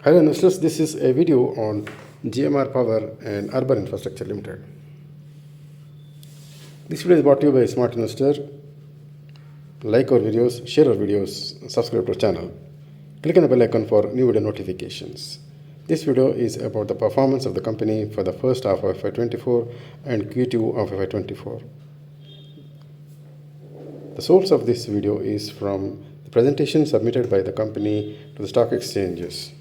Hello investors, this is a video on GMR Power and Urban Infrastructure Limited. This video is brought to you by SmartInvestor. Like our videos, share our videos, subscribe to our channel. Click on the bell icon for new video notifications. This video is about the performance of the company for the first half of FY24 and Q2 of FY24. The source of this video is from the presentation submitted by the company to the stock exchanges.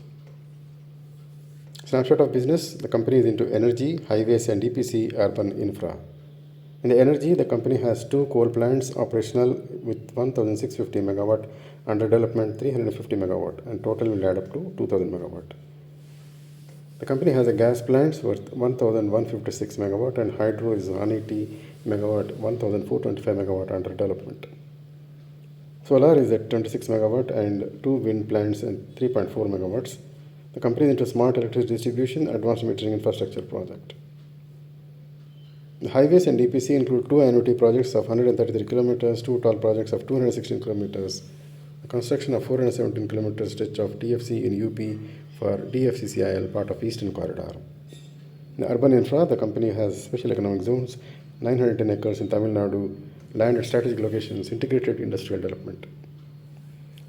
Snapshot of business. The company is into energy, highways and EPC urban infra. In the energy, the company has 2 coal plants operational with 1650 megawatt, under development 350 megawatt, and total will add up to 2000 megawatt. The company has a gas plants worth 1156 megawatt and hydro is 180 megawatt, 1425 megawatt under development. Solar is at 26 megawatt and 2 wind plants and 3.4 megawatts. The company is into smart electricity distribution, advanced metering infrastructure project. The highways and EPC include 2 annuity projects of 133 kilometers, 2 toll projects of 216 kilometers, the construction of 417 kilometers stretch of TFC in UP for DFCCIL, part of Eastern Corridor. In the urban infra, the company has special economic zones, 910 acres in Tamil Nadu, land at strategic locations, integrated industrial development.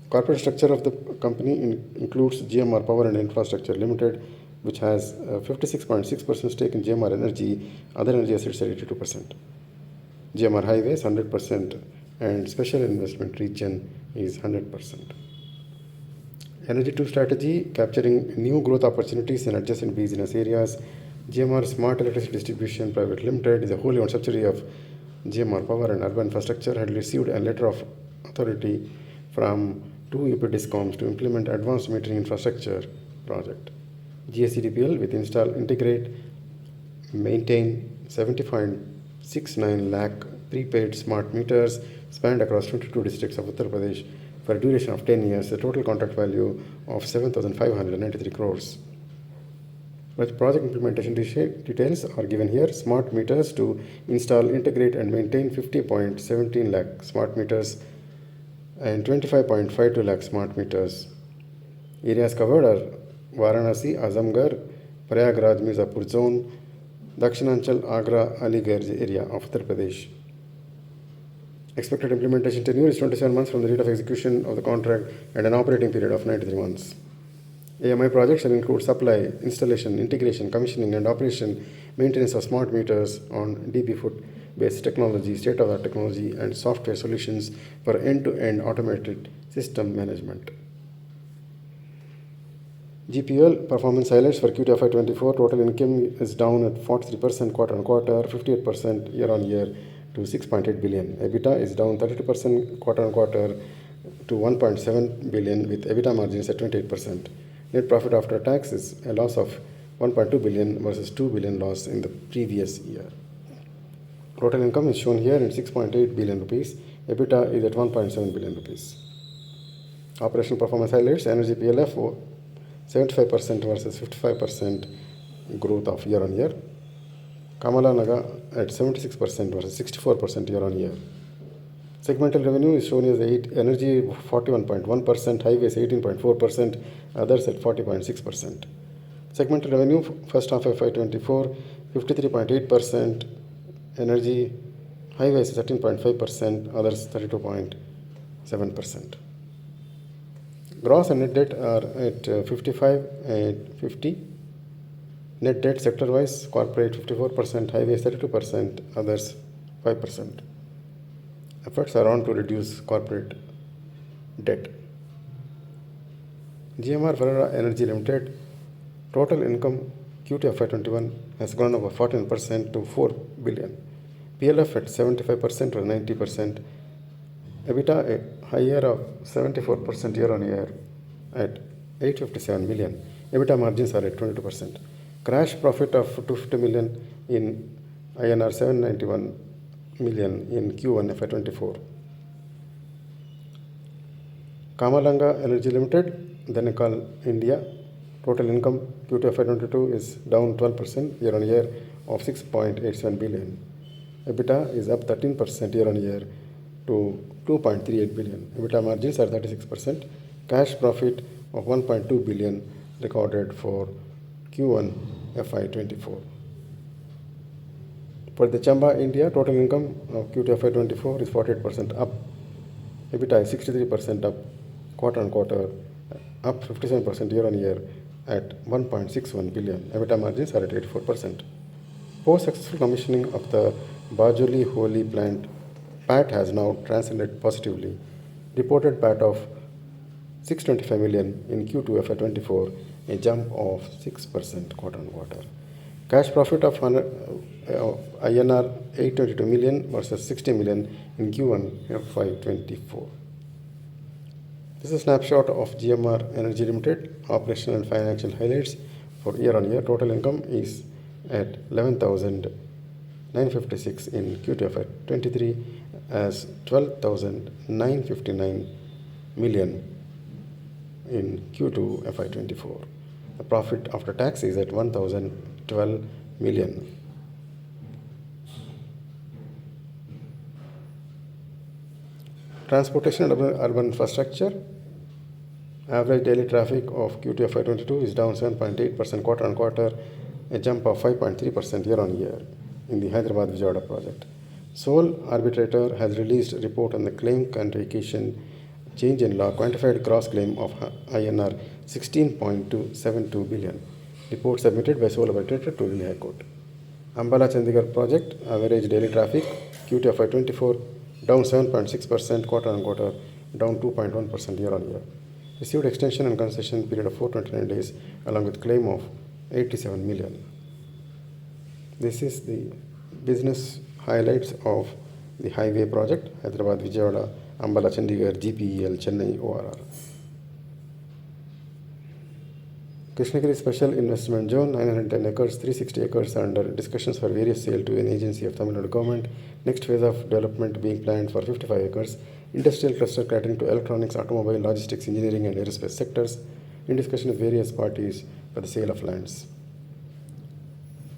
Corporate structure of the company includes GMR Power and Infrastructure Limited, which has a 56.6% stake in GMR Energy, other energy assets at 82%. GMR Highways 100% and Special Investment Region is 100%. Energy 2 strategy, capturing new growth opportunities in adjacent business areas. GMR Smart Electricity Distribution Private Limited is a wholly owned subsidiary of GMR Power and Urban Infrastructure, had received a letter of authority from 2 UP discoms to implement advanced metering infrastructure project. GEPL with install, integrate, maintain 70.69 lakh prepaid smart meters spanned across 22 districts of Uttar Pradesh for a duration of 10 years, a total contract value of 7,593 crores. With project implementation details are given here. Smart meters to install, integrate and maintain 50.17 lakh smart meters and 25.52 lakh smart meters. Areas covered are Varanasi, Azamgarh, Prayagraj, Mirzapur zone, Dakshinanchal, Agra, Aligarh area of Uttar Pradesh. Expected implementation tenure is 27 months from the date of execution of the contract and an operating period of 93 months. AMI projects shall include supply, installation, integration, commissioning and operation, maintenance of smart meters on DBFOT based technology, state-of-the-art technology and software solutions for end-to-end automated system management. GPUIL performance highlights for Q2 FY24. Total income is down at 43% quarter-on-quarter, 58% year-on-year to 6.8 billion. EBITDA is down 32% quarter-on-quarter to 1.7 billion with EBITDA margins at 28%. Net profit after tax is a loss of 1.2 billion versus 2 billion loss in the previous year. Total income is shown here in 6.8 billion rupees. EBITDA is at 1.7 billion rupees. Operational performance highlights: energy PLF 75% versus 55% growth of year on year. Kamalanaga at 76% versus 64% year on year. Segmental revenue is shown as energy 41.1%, highways 18.4%, others at 40.6%. Segmental revenue first half of FY24 53.8%, energy, highways 13.5%, others 32.7%. Gross and net debt are at 55 and 50. Net debt sector-wise, corporate 54%, highways 32%, others 5%. Efforts are on to reduce corporate debt. GMR Ferrara Energy Limited, total income Q2 FY21 has gone over 14% to 4 billion. PLF at 75% or 90%. EBITDA higher of 74% year on year at 857 million. EBITDA margins are at 22%. Cash profit of 250 million in INR 791 million in Q1 FY24. Kamalanga Energy Limited, then called India, total income Q2 FY22 is down 12% year on year of 6.87 billion. EBITDA is up 13% year on year to 2.38 billion. EBITDA margins are 36%. Cash profit of 1.2 billion recorded for Q1 FY24. For the Chamba India, total income of Q2 FY24 is 48% up. EBITDA is 63% up quarter on quarter, up 57% year on year at 1.61 billion. EBITDA margins are at 84%. Post successful commissioning of the Bajoli Holi plant, PAT has now transcended positively. Reported PAT of 625 million in Q2 FY24, a jump of 6% quarter on quarter. Cash profit of INR 822 million versus 60 million in Q1 FY24. This is a snapshot of GMR Energy Limited operational and financial highlights for year on year. Total income is at 11,956 in Q2 FY23 as 12,959 million in Q2 FY24. The profit after tax is at 1,012 million. Transportation and urban infrastructure. Average daily traffic of Q2 FY22 is down 7.8% quarter on quarter, a jump of 5.3% year on year in the Hyderabad-Vijayawada project. Sole arbitrator has released a report on the claim quantification change in law, quantified gross claim of INR 16.272 billion. Report submitted by sole arbitrator to Delhi High Court. Ambala-Chandigarh project, average daily traffic Q2 FY24 down 7.6% quarter on quarter, down 2.1% year on year. Received extension and concession period of 429 days along with claim of 87 million. This is the business highlights of the highway project Hyderabad Vijayawada Ambala Chandigarh GPUIL Chennai ORR. Krishnagiri Special Investment Zone, 910 acres, 360 acres are under discussions for various sale to an agency of Tamil Nadu government. Next phase of development being planned for 55 acres. Industrial cluster catering to electronics, automobile, logistics, engineering and aerospace sectors. In discussion with various parties for the sale of lands.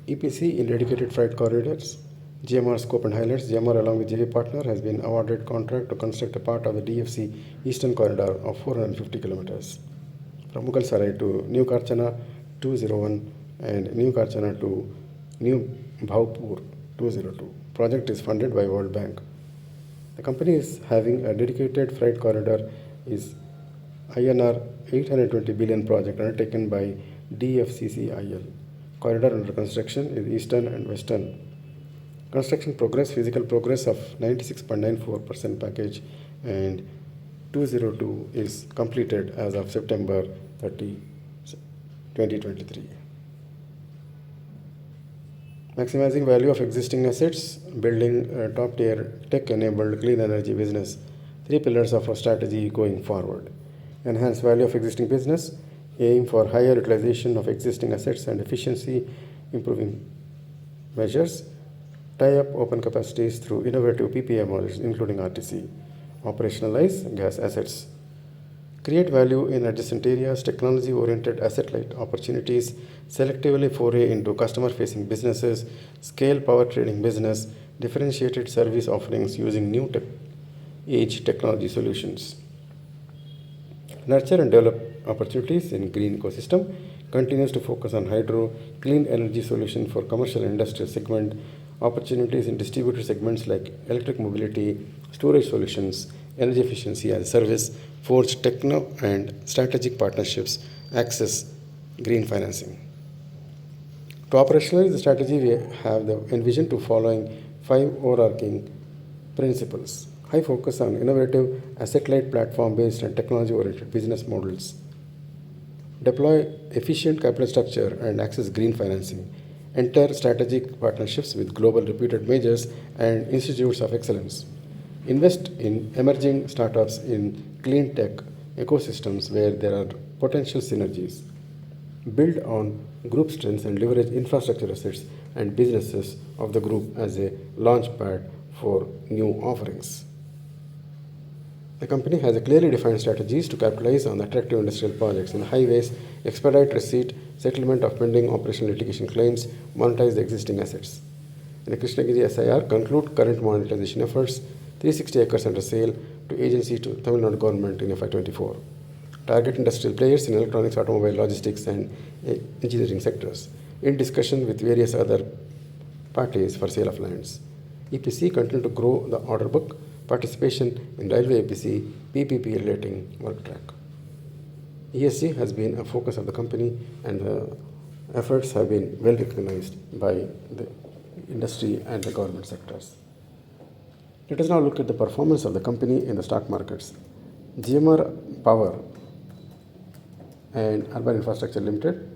EPC in dedicated freight corridors. GMR scope and highlights. GMR along with JV partner has been awarded contract to construct a part of the DFC Eastern Corridor of 450 kilometers. From Mughalsarai to New Karchana 201 and New Karchana to New Bhaupur 202. Project is funded by World Bank. The company is having a dedicated freight corridor is INR 820 billion project undertaken by DFCCIL. Corridor under construction is Eastern and Western. Construction progress, physical progress of 96.94% package and 202 is completed as of September 30, 2023. Maximizing value of existing assets, building a top-tier tech-enabled clean energy business. 3 pillars of our strategy going forward. Enhance value of existing business, aim for higher utilization of existing assets and efficiency improving measures. Tie up open capacities through innovative PPA models including RTC. Operationalize gas assets. Create value in adjacent areas, technology-oriented asset-light opportunities, selectively foray into customer-facing businesses, scale power trading business, differentiated service offerings using new age technology solutions. Nurture and develop opportunities in green ecosystem, continues to focus on hydro, clean energy solution for commercial and industrial segment, opportunities in distributed segments like electric mobility, storage solutions, energy efficiency as a service, forge techno and strategic partnerships, access green financing. To operationalize the strategy, we have the envision to following 5 overarching principles. High focus on innovative asset-light platform-based and technology-oriented business models. Deploy efficient capital structure and access green financing. Enter strategic partnerships with global reputed majors and institutes of excellence. Invest in emerging startups in clean tech ecosystems where there are potential synergies. Build on group strengths and leverage infrastructure assets and businesses of the group as a launch pad for new offerings. The company has a clearly defined strategies to capitalize on attractive industrial projects in highways, expedite receipt, settlement of pending operational litigation claims, monetize the existing assets. In the Krishnagiri SIR, conclude current monetization efforts, 360 acres under sale to agency to Tamil Nadu government in FY24. Target industrial players in electronics, automobile, logistics, and engineering sectors. In discussion with various other parties for sale of lands. EPC continue to grow the order book, participation in railway EPC, PPP relating work track. ESG has been a focus of the company, and the efforts have been well recognized by the industry and the government sectors. Let us now look at the performance of the company in the stock markets. GMR Power and Urban Infrastructure Limited.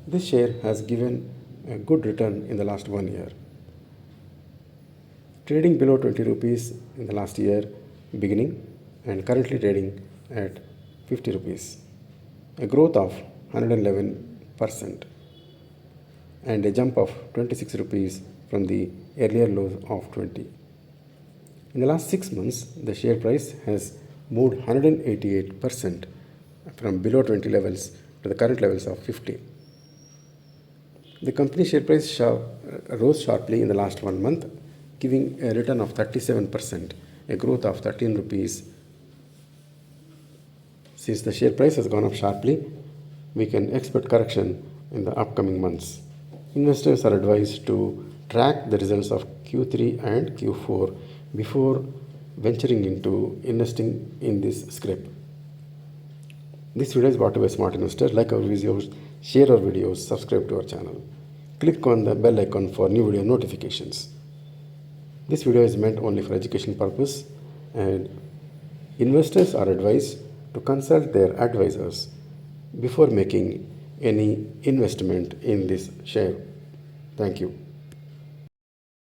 This share has given a good return in the last 1 year. Trading below 20 rupees in the last year beginning and currently trading at 50 rupees. A growth of 111% and a jump of 26 rupees from the earlier lows of 20. In the last 6 months, the share price has moved 188% from below 20 levels to the current levels of 50. The company share price rose sharply in the last 1 month, giving a return of 37%, a growth of 13 rupees. Since the share price has gone up sharply, we can expect correction in the upcoming months. Investors are advised to track the results of Q3 and Q4 before venturing into investing in this scrip. This video is brought to you by SmartInvestor. Like our videos, share our videos, subscribe to our channel. Click on the bell icon for new video notifications. This video is meant only for education purpose, and investors are advised to consult their advisors before making any investment in this share. Thank you.